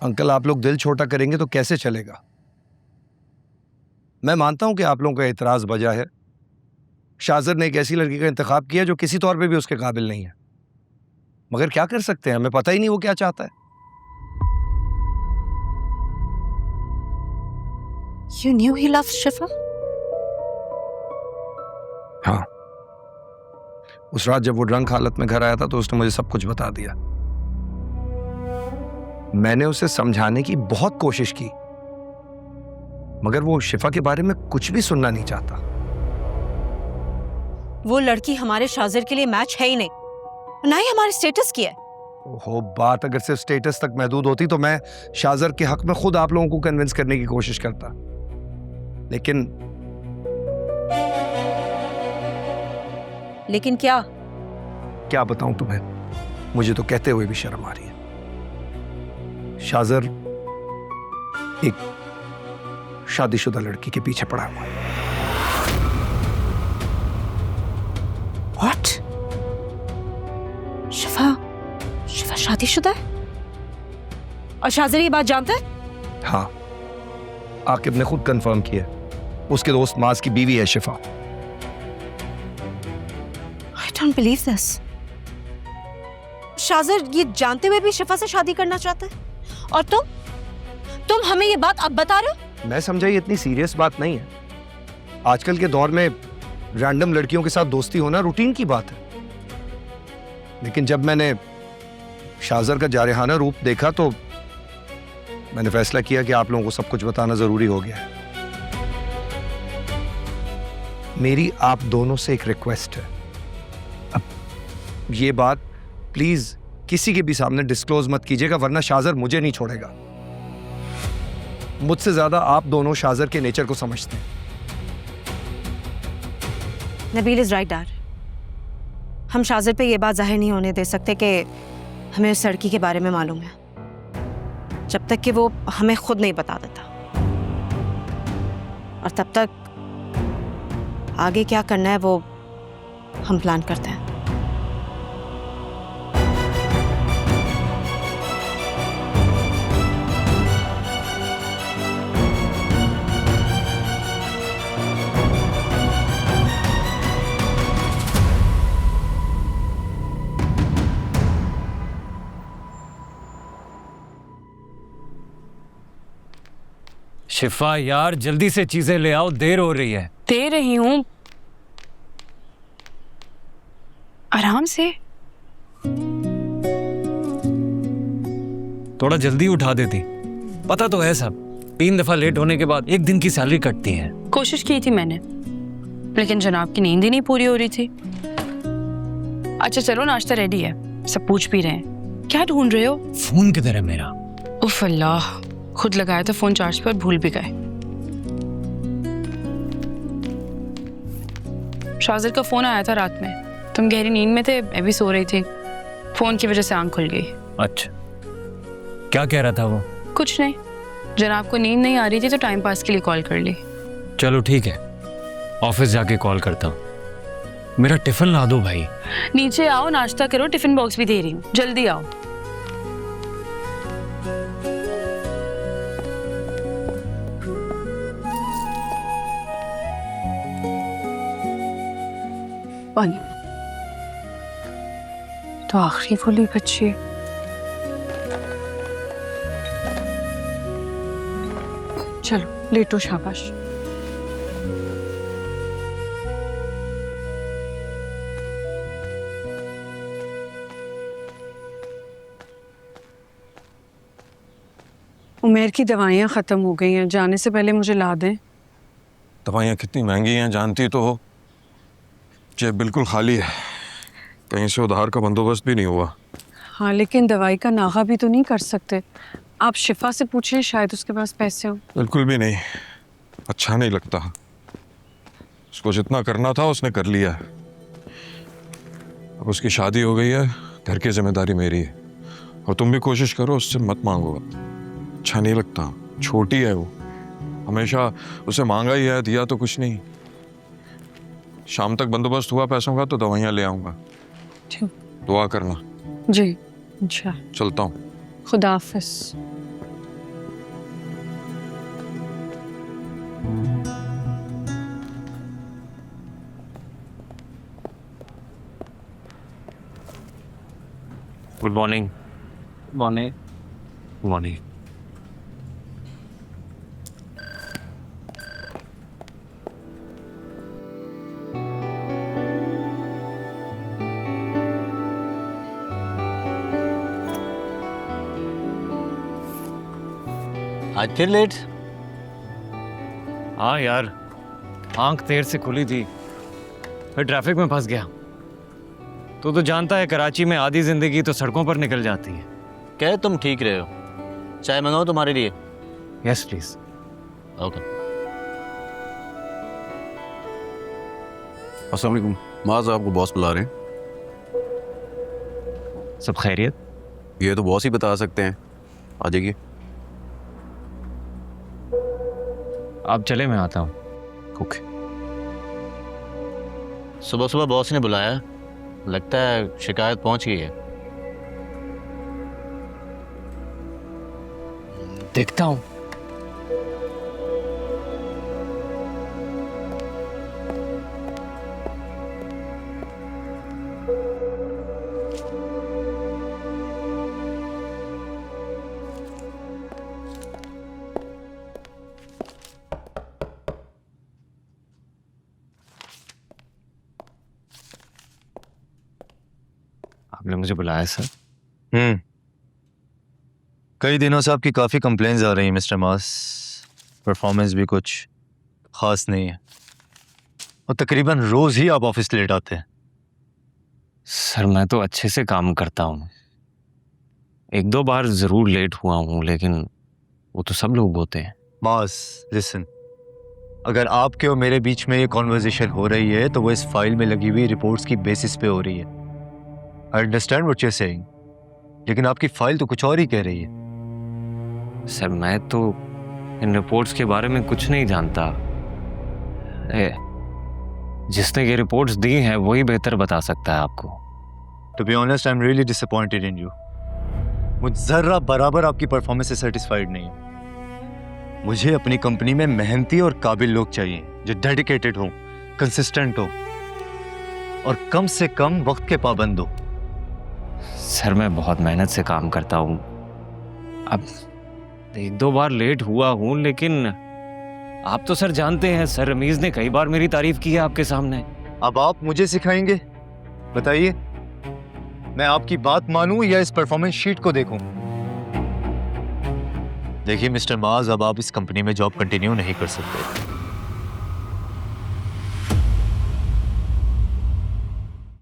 Uncle, आप लोग दिल छोटा करेंगे तो कैसे चलेगा? मैं मानता हूं कि आप लोगों का एतराज बजा है। शाज़र ने एक ऐसी लड़की का इंतखाब किया जो किसी तौर पे भी उसके काबिल नहीं है, मगर क्या कर सकते हैं, हमें पता ही नहीं वो क्या चाहता है। You knew he loved Shifa? हाँ, उस रात जब वो ड्रंक हालत में घर आया था तो उसने मुझे सब कुछ बता दिया। मैंने उसे समझाने की बहुत कोशिश की, मगर वो शिफा के बारे में कुछ भी सुनना नहीं चाहता। वो लड़की हमारे शाज़र के लिए मैच है ही नहीं, ना ही हमारे स्टेटस की है। ओहो, बात अगर सिर्फ स्टेटस तक महदूद होती तो मैं शाज़र के हक में खुद आप लोगों को कन्विंस करने की कोशिश करता, लेकिन क्या बताऊं तुम्हें, मुझे तो कहते हुए भी शर्म आ रही है। शाज़र एक शादीशुदा लड़की के पीछे पड़ा हुआ है। What? शिफा शादीशुदा है? और शाज़र ये बात जानता है? हाँ, आकिब ने खुद कंफर्म किया। उसके दोस्त माज की बीवी है शिफा। I don't believe this. शाज़र ये जानते हुए भी शिफा से शादी करना चाहता है, और तुम हमें ये बात अब बता रहे हो? मैं समझा ये इतनी सीरियस बात नहीं है। आजकल के दौर में रैंडम लड़कियों के साथ दोस्ती होना रूटीन की बात है, लेकिन जब मैंने शाज़र का जारहाना रूप देखा तो मैंने फैसला किया कि आप लोगों को सब कुछ बताना जरूरी हो गया है। मेरी आप दोनों से एक रिक्वेस्ट है, अब ये बात प्लीज किसी के भी सामने डिस्क्लोज मत कीजिएगा, वरना शाज़र मुझे नहीं छोड़ेगा। मुझसे ज्यादा आप दोनों शाज़र के नेचर को समझते हैं। Nabeel is right dad. हम शाज़र पे ये बात जाहिर नहीं होने दे सकते कि हमें उस लड़की के बारे में मालूम है, जब तक कि वो हमें खुद नहीं बता देता। और तब तक आगे क्या करना है वो हम प्लान करते हैं। शिफा यार, जल्दी से चीजें ले आओ, देर हो रही है। दे रही हूं, आराम से। थोड़ा जल्दी उठा देती, पता तो है सब। 3 दफा लेट होने के बाद 1 दिन की सैलरी कटती है। कोशिश की थी मैंने, लेकिन जनाब की नींद ही नहीं पूरी हो रही थी। अच्छा चलो, नाश्ता रेडी है, सब पूछ भी रहे हैं। क्या ढूंढ रहे हो? फोन किधर है मेरा? उफ अल्लाह, खुद लगाया था फोन चार्ज पर, भूल भी गए। शाज़र का फोन आया था रात में, तुम गहरी नींद में थे, मैं भी सो रही थी, फोन की वजह से आंख खुल गई। अच्छा, क्या कह रहा था वो? कुछ नहीं, जनाब को नींद नहीं आ रही थी तो टाइम पास के लिए कॉल कर ली। चलो ठीक है, ऑफिस जाके कॉल करता हूँ। मेरा टिफिन ला दो भाई। नीचे आओ, नाश्ता करो, टिफिन बॉक्स भी दे रही हूँ, जल्दी आओ। पानी तो आखिरी फुली बच्ची है। चलो लेटो, शाबाश। उमेर की दवाइयाँ ख़त्म हो गई हैं, जाने से पहले मुझे ला दें। दवाइयाँ कितनी महंगी हैं जानती तो हो, जेब बिल्कुल खाली है, कहीं से उधार का बंदोबस्त भी नहीं हुआ। हाँ, लेकिन दवाई का नागा भी तो नहीं कर सकते। आप शिफा से पूछें, शायद उसके पास पैसे हो। बिल्कुल भी नहीं, अच्छा नहीं लगता। उसको जितना करना था उसने कर लिया है, अब उसकी शादी हो गई है, घर की जिम्मेदारी मेरी है। और तुम भी कोशिश करो, उससे मत मांगो, अच्छा नहीं लगता। छोटी है वो, हमेशा उसे मांगा ही है, दिया तो कुछ नहीं। शाम तक बंदोबस्त हुआ पैसों का तो दवाइयाँ ले आऊँगा, दुआ करना। जी अच्छा, चलता हूँ। खुदा हाफिज। Good morning. मॉर्निंग। मॉर्निंग। आज फिर लेट? हाँ यार, आंख देर से खुली थी, फिर ट्रैफिक में फंस गया। तू तो जानता है कराची में आधी जिंदगी तो सड़कों पर निकल जाती है। क्या तुम ठीक रहे हो? चाय मंगाओ तुम्हारे लिए? Yes please. ओके। अस्सलाम वालेकुम। माज आपको बॉस बुला रहे हैं। सब खैरियत? ये तो बॉस ही बता सकते हैं, आ जाइए। आप चले, मैं आता हूँ। ओके। सुबह सुबह बॉस ने बुलाया, लगता है शिकायत पहुंच गई है। देखता हूँ। आपने मुझे बुलाया सर? कई दिनों से आपकी काफ़ी कंप्लेंट्स आ रही हैं मिस्टर मास। परफॉर्मेंस भी कुछ ख़ास नहीं है और तकरीबन रोज़ ही आप ऑफिस लेट आते हैं। सर मैं तो अच्छे से काम करता हूँ, एक दो बार ज़रूर लेट हुआ हूँ, लेकिन वो तो सब लोग होते हैं। मास लिसन, अगर आपके और मेरे बीच में ये कॉन्वर्जेशन हो रही है तो वो इस फाइल में लगी हुई रिपोर्ट्स की बेसिस पे हो रही है। I understand what you are saying, लेकिन आपकी फाइल तो कुछ और ही कह रही है। सर मैं तो इन रिपोर्ट्स के बारे में कुछ नहीं जानता। जिसने ये रिपोर्ट्स दी हैं वही बेहतर बता सकता है आपको। To be honest I am really disappointed in you. मुझ जर्रा बराबर आपकी परफॉर्मेंस से सेटिस्फाइड नहीं है। मुझे अपनी कंपनी में मेहनती और काबिल लोग चाहिए जो डेडिकेटेड हो, कंसिस्टेंट हो और कम से कम वक्त के पाबंद हो। सर मैं बहुत मेहनत से काम करता हूँ, अब एक दो बार लेट हुआ हूँ, लेकिन आप तो सर जानते हैं, सर रमीज ने कई बार मेरी तारीफ की है आपके सामने। अब आप मुझे सिखाएंगे? बताइए, मैं आपकी बात मानूं या इस परफॉर्मेंस शीट को देखूं? देखिए मिस्टर माज, अब आप इस कंपनी में जॉब कंटिन्यू नहीं कर सकते।